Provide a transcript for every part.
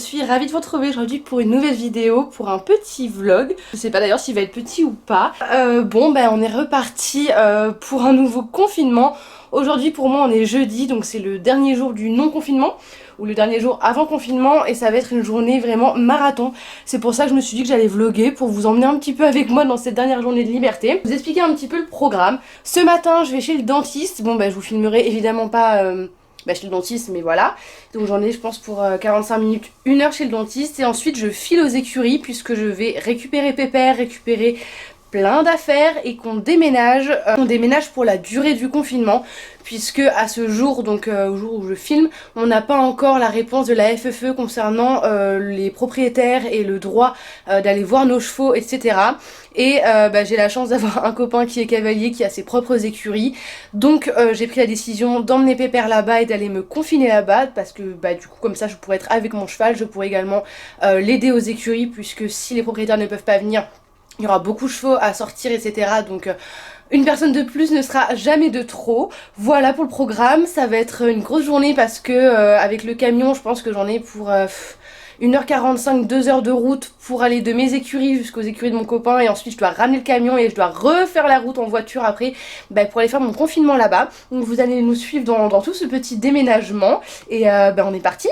suis ravie de vous retrouver aujourd'hui pour une nouvelle vidéo, pour un petit vlog. Je sais pas d'ailleurs s'il va être petit ou pas. On est reparti pour un nouveau confinement. Aujourd'hui pour moi on est jeudi, donc c'est le dernier jour du non-confinement, ou le dernier jour avant confinement, et ça va être une journée vraiment marathon. C'est pour ça que je me suis dit que j'allais vlogger, pour vous emmener un petit peu avec moi dans cette dernière journée de liberté. Vous expliquer un petit peu le programme. Ce matin je vais chez le dentiste, je vous filmerai évidemment pas... chez le dentiste, mais voilà. Donc j'en ai je pense pour 45 minutes, 1 heure chez le dentiste, et ensuite je file aux écuries puisque je vais récupérer Pépère, récupérer plein d'affaires, et qu'on déménage. On déménage pour la durée du confinement, puisque à ce jour, donc au jour où je filme, on n'a pas encore la réponse de la FFE concernant les propriétaires et le droit d'aller voir nos chevaux, etc. Et j'ai la chance d'avoir un copain qui est cavalier, qui a ses propres écuries. Donc j'ai pris la décision d'emmener Pépère là-bas et d'aller me confiner là-bas, parce que du coup comme ça je pourrais être avec mon cheval, je pourrais également l'aider aux écuries, puisque si les propriétaires ne peuvent pas venir, il y aura beaucoup de chevaux à sortir, etc. Donc une personne de plus ne sera jamais de trop. Voilà pour le programme. Ça va être une grosse journée parce que avec le camion, je pense que j'en ai pour 1h45, 2 heures de route pour aller de mes écuries jusqu'aux écuries de mon copain, et ensuite je dois ramener le camion et je dois refaire la route en voiture après pour aller faire mon confinement là-bas. Donc vous allez nous suivre dans tout ce petit déménagement, et on est parti.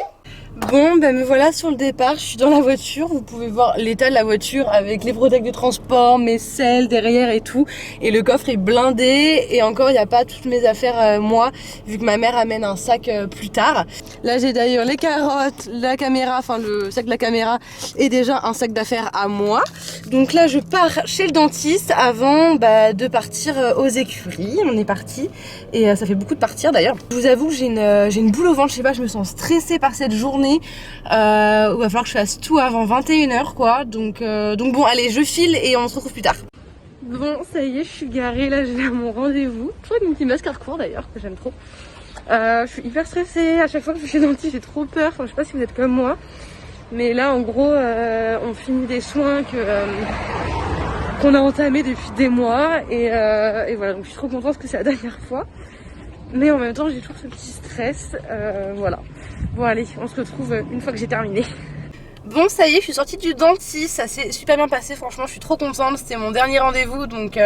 Me voilà sur le départ, je suis dans la voiture, vous pouvez voir l'état de la voiture avec les protecteurs de transport, mes selles derrière et tout, et le coffre est blindé, et encore il n'y a pas toutes mes affaires moi, vu que ma mère amène un sac plus tard. Là j'ai d'ailleurs les carottes, la caméra, enfin le sac de la caméra, et déjà un sac d'affaires à moi. Donc là je pars chez le dentiste avant de partir aux écuries. On est parti, et ça fait beaucoup de partir d'ailleurs. Je vous avoue que j'ai une boule au ventre, je sais pas, je me sens stressée par cette journée. Il va falloir que je fasse tout avant 21h quoi, donc bon allez, je file et on se retrouve plus tard. Bon ça y est, je suis garée, là j'ai mon rendez-vous, toujours avec mon petit masque Carrefour d'ailleurs que j'aime trop. Je suis hyper stressée, à chaque fois que je suis chez le dentiste j'ai trop peur, je sais pas si vous êtes comme moi, mais là en gros on finit des soins qu'on a entamés depuis des mois, et voilà, donc je suis trop contente parce que c'est la dernière fois. Mais en même temps j'ai toujours ce petit stress, voilà. Bon allez, on se retrouve une fois que j'ai terminé. Bon ça y est, je suis sortie du dentiste, ça s'est super bien passé, franchement je suis trop contente, c'était mon dernier rendez-vous, donc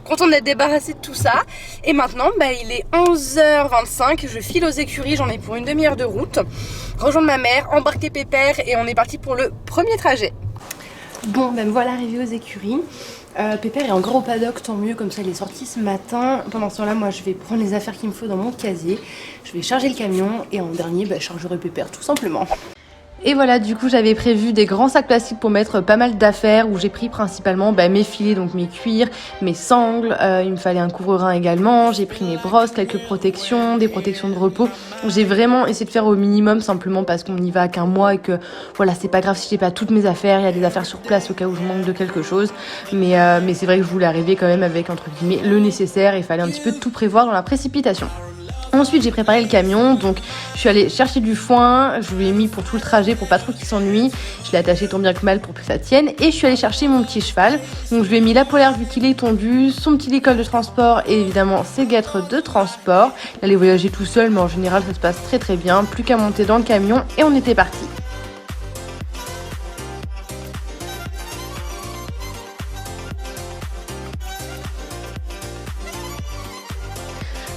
contente d'être débarrassée de tout ça. Et maintenant il est 11h25, je file aux écuries, j'en ai pour une demi-heure de route, rejoindre ma mère, embarquer Pépère, et on est parti pour le premier trajet. Bon me voilà arrivée aux écuries. Pépère est encore au paddock, tant mieux, comme ça il est sorti ce matin. Pendant ce temps là, moi je vais prendre les affaires qu'il me faut dans mon casier, je vais charger le camion, et en dernier je chargerai Pépère tout simplement. Et voilà, du coup j'avais prévu des grands sacs plastiques pour mettre pas mal d'affaires, où j'ai pris principalement mes filets, donc mes cuirs, mes sangles, il me fallait un couvre-rein également, j'ai pris mes brosses, quelques protections, des protections de repos. J'ai vraiment essayé de faire au minimum, simplement parce qu'on n'y va qu'un mois, et que voilà, c'est pas grave si j'ai pas toutes mes affaires, il y a des affaires sur place au cas où je manque de quelque chose, mais c'est vrai que je voulais arriver quand même avec entre guillemets le nécessaire, il fallait un petit peu tout prévoir dans la précipitation. Ensuite j'ai préparé le camion, donc je suis allée chercher du foin, je lui ai mis pour tout le trajet pour pas trop qu'il s'ennuie, je l'ai attaché tant bien que mal pour que ça tienne, et je suis allée chercher mon petit cheval, donc je lui ai mis la polaire vu qu'il est tondu, son petit école de transport, et évidemment ses guêtres de transport. Il allait voyager tout seul, mais en général ça se passe très très bien, plus qu'à monter dans le camion et on était parti.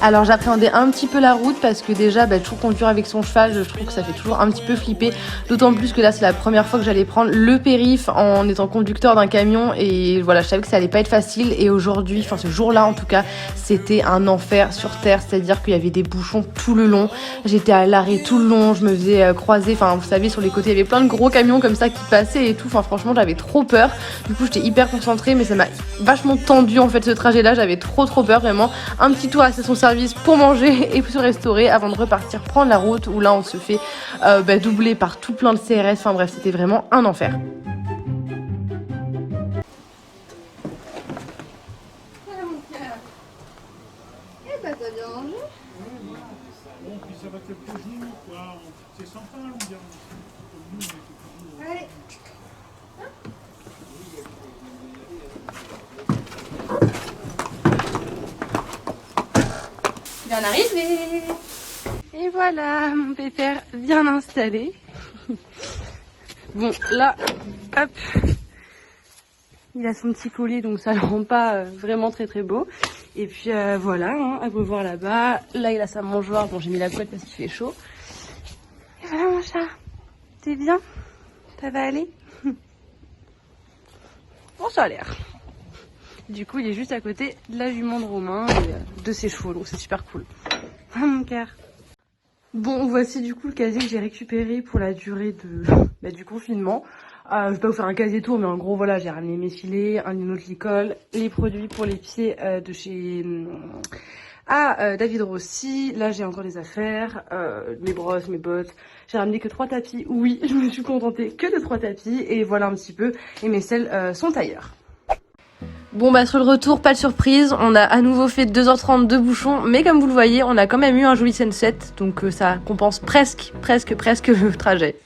Alors j'appréhendais un petit peu la route, parce que déjà toujours conduire avec son cheval, je trouve que ça fait toujours un petit peu flipper, d'autant plus que là c'est la première fois que j'allais prendre le périph' en étant conducteur d'un camion, et voilà, je savais que ça allait pas être facile. Et aujourd'hui, enfin ce jour-là en tout cas, c'était un enfer sur terre, c'est-à-dire qu'il y avait des bouchons tout le long, j'étais à l'arrêt tout le long, je me faisais croiser, enfin vous savez sur les côtés il y avait plein de gros camions comme ça qui passaient et tout, enfin franchement j'avais trop peur. Du coup j'étais hyper concentrée, mais ça m'a vachement tendu en fait ce trajet-là, j'avais trop peur, vraiment. Un petit tour à la station service pour manger et se restaurer avant de repartir prendre la route, où là on se fait doubler par tout plein de CRS, enfin bref c'était vraiment un enfer. T'as bien mangé? Bon, puis ça va quelques jours, quoi. C'est sympa, on dirait. Allez. Bien arrivé. Et voilà, mon Pépère bien installé. Bon, là, hop, il a son petit collier, donc ça le rend pas vraiment très très beau. Et puis voilà, hein, à voir là-bas. Là, il a sa mangeoire. Bon, j'ai mis la couette parce qu'il fait chaud. Et voilà mon chat. T'es bien? Ça va aller? Bon, ça a l'air. Du coup, il est juste à côté de la jument de Romain et de ses chevaux, donc c'est super cool. Ah mon cœur. Bon, voici du coup le casier que j'ai récupéré pour la durée du confinement. Je vais pas vous faire un casier tour, mais en gros, voilà, j'ai ramené mes filets, un linotyl, les produits pour les pieds de chez David Rossi. Là, j'ai encore des affaires, mes brosses, mes bottes. J'ai ramené que 3 tapis. Oui, je me suis contentée que de 3 tapis. Et voilà un petit peu. Et mes selles sont ailleurs. Bon bah sur le retour, pas de surprise, on a à nouveau fait 2h30 de bouchons, mais comme vous le voyez, on a quand même eu un joli sunset, donc ça compense presque le trajet.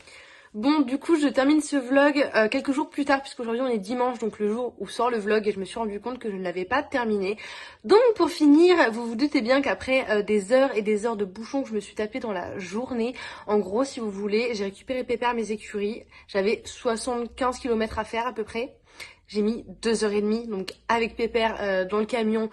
Bon, du coup, je termine ce vlog quelques jours plus tard, puisqu'aujourd'hui on est dimanche, donc le jour où sort le vlog, et je me suis rendu compte que je ne l'avais pas terminé. Donc pour finir, vous vous doutez bien qu'après des heures et des heures de bouchons que je me suis tapé dans la journée, en gros, si vous voulez, j'ai récupéré Pépère mes écuries, j'avais 75 km à faire à peu près. J'ai mis 2h30, donc avec Pépère dans le camion,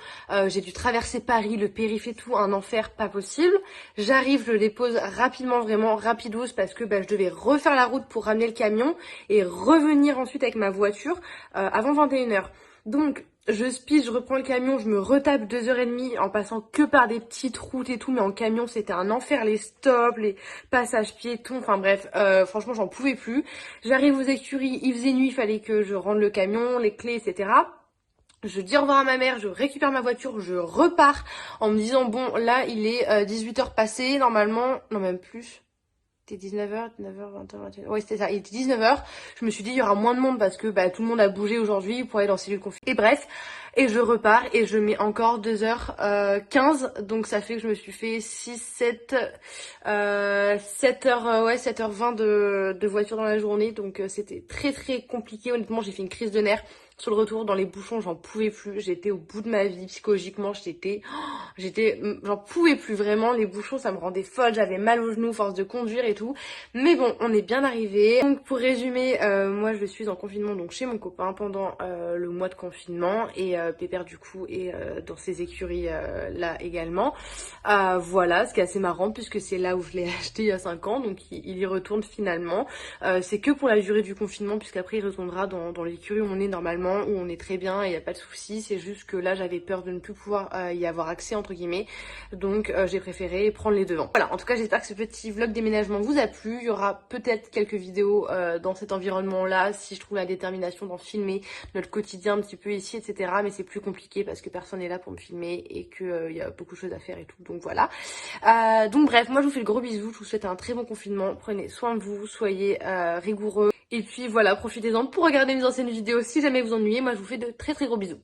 j'ai dû traverser Paris, le périph' et tout, un enfer pas possible. J'arrive, je les pose rapidement, vraiment rapidos, parce que je devais refaire la route pour ramener le camion et revenir ensuite avec ma voiture avant 21h. Donc je speed, je reprends le camion, je me retape 2h30 en passant que par des petites routes et tout, mais en camion c'était un enfer, les stops, les passages piétons, enfin bref, franchement j'en pouvais plus. J'arrive aux écuries, il faisait nuit, il fallait que je rende le camion, les clés, etc. Je dis au revoir à ma mère, je récupère ma voiture, je repars en me disant bon là il est 18h passé, normalement, non même plus. C'était 19h, 19h, 20h, 21h. Ouais, c'était ça. Il était 19h. Je me suis dit, il y aura moins de monde parce que tout le monde a bougé aujourd'hui pour aller dans cellule confinée. Et bref, et je repars et je mets encore 2h15. Donc ça fait que je me suis fait 6, 7, 7h, 7h20 de voiture dans la journée. Donc c'était très très compliqué. Honnêtement, j'ai fait une crise de nerfs. Sur le retour, dans les bouchons, j'en pouvais plus. J'étais au bout de ma vie psychologiquement. J'en pouvais plus vraiment. Les bouchons, ça me rendait folle. J'avais mal aux genoux, force de conduire et tout. Mais bon, on est bien arrivé. Donc pour résumer, moi je suis en confinement donc chez mon copain pendant le mois de confinement et Pépère du coup est dans ses écuries là également. Voilà, ce qui est assez marrant puisque c'est là où je l'ai acheté il y a 5 ans. Donc il y retourne finalement. C'est que pour la durée du confinement puisqu'après il retournera dans l'écurie où on est normalement, où on est très bien et il n'y a pas de souci. C'est juste que là j'avais peur de ne plus pouvoir y avoir accès entre guillemets, donc j'ai préféré prendre les devants. Voilà, en tout cas j'espère que ce petit vlog déménagement vous a plu. Il y aura peut-être quelques vidéos dans cet environnement là si je trouve la détermination d'en filmer notre quotidien un petit peu ici, etc. Mais c'est plus compliqué parce que personne n'est là pour me filmer et que il y a beaucoup de choses à faire et tout, donc voilà. Donc bref, moi je vous fais le gros bisou, je vous souhaite un très bon confinement, prenez soin de vous, soyez rigoureux. Et puis voilà, profitez-en pour regarder mes anciennes vidéos si jamais vous ennuyez. Moi je vous fais de très très gros bisous.